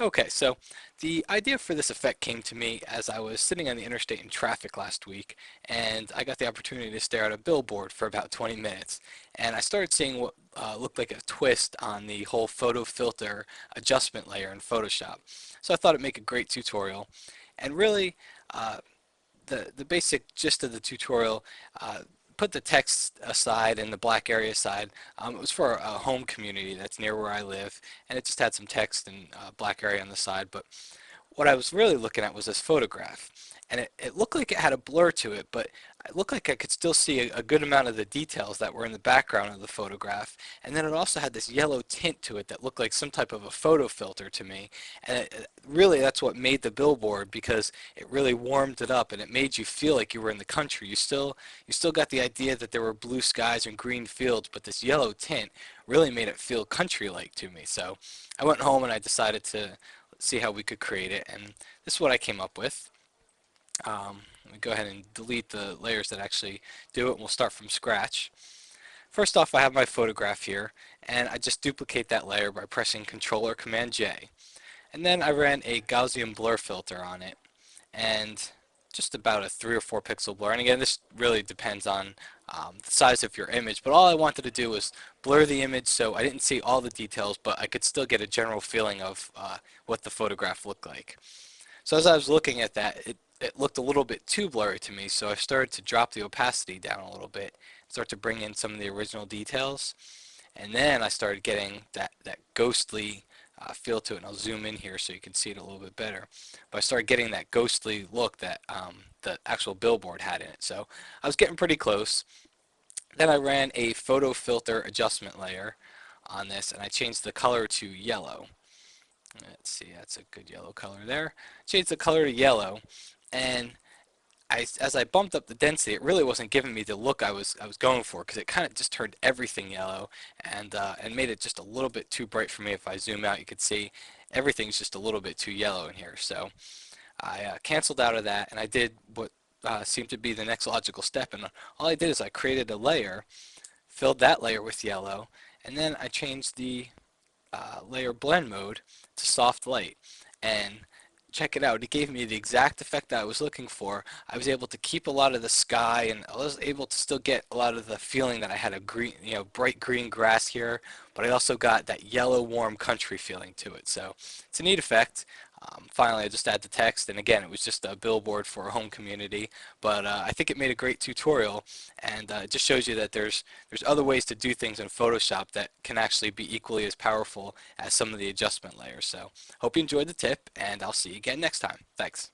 Okay, so the idea for this effect came to me as I was sitting on the interstate in traffic last week, and I got the opportunity to stare at a billboard for about 20 minutes. And I started seeing what looked like a twist on the whole photo filter adjustment layer in Photoshop. So I thought it'd make a great tutorial. And really, uh, the basic gist of the tutorial, uh, put the text aside and the black area aside. It was for a home community that's near where I live, and it just had some text and black area on the side. But what I was really looking at was this photograph. And it looked like it had a blur to it, but it looked like I could still see a good amount of the details that were in the background of the photograph. And then it also had this yellow tint to it that looked like some type of a photo filter to me. And really, that's what made the billboard, because it really warmed it up and it made you feel like you were in the country. You still got the idea that there were blue skies and green fields, but this yellow tint really made it feel country-like to me. So I went home and I decided to see how we could create it, and this is what I came up with. Let me go ahead and delete the layers that actually do it, and we'll start from scratch. First off, I have my photograph here, and I just duplicate that layer by pressing Control or Command J. And then I ran a Gaussian blur filter on it, and just about a 3 or 4 pixel blur. And again, this really depends on the size of your image, but all I wanted to do was blur the image so I didn't see all the details, but I could still get a general feeling of what the photograph looked like. So as I was looking at that, it looked a little bit too blurry to me, so I started to drop the opacity down a little bit, start to bring in some of the original details, and then I started getting that ghostly feel to it. And I'll zoom in here so you can see it a little bit better. But I started getting that ghostly look that the actual billboard had in it. So I was getting pretty close. Then I ran a photo filter adjustment layer on this, and I changed the color to yellow. Let's see, that's a good yellow color there. Changed the color to yellow, and as I bumped up the density, it really wasn't giving me the look I was going for, because it kind of just turned everything yellow and made it just a little bit too bright for me. If I zoom out, you could see everything's just a little bit too yellow in here. So I canceled out of that, and I did what seemed to be the next logical step. And all I did is I created a layer, filled that layer with yellow, and then I changed the layer blend mode to soft light. And check it out, it gave me the exact effect that I was looking for. I was able to keep a lot of the sky, and I was able to still get a lot of the feeling that I had a green, bright green grass here, but I also got that yellow warm country feeling to it. So it's a neat effect. Finally, I just add the text, and again, it was just a billboard for a home community, but I think it made a great tutorial, and it just shows you that there's other ways to do things in Photoshop that can actually be equally as powerful as some of the adjustment layers. So hope you enjoyed the tip, and I'll see you again next time. Thanks.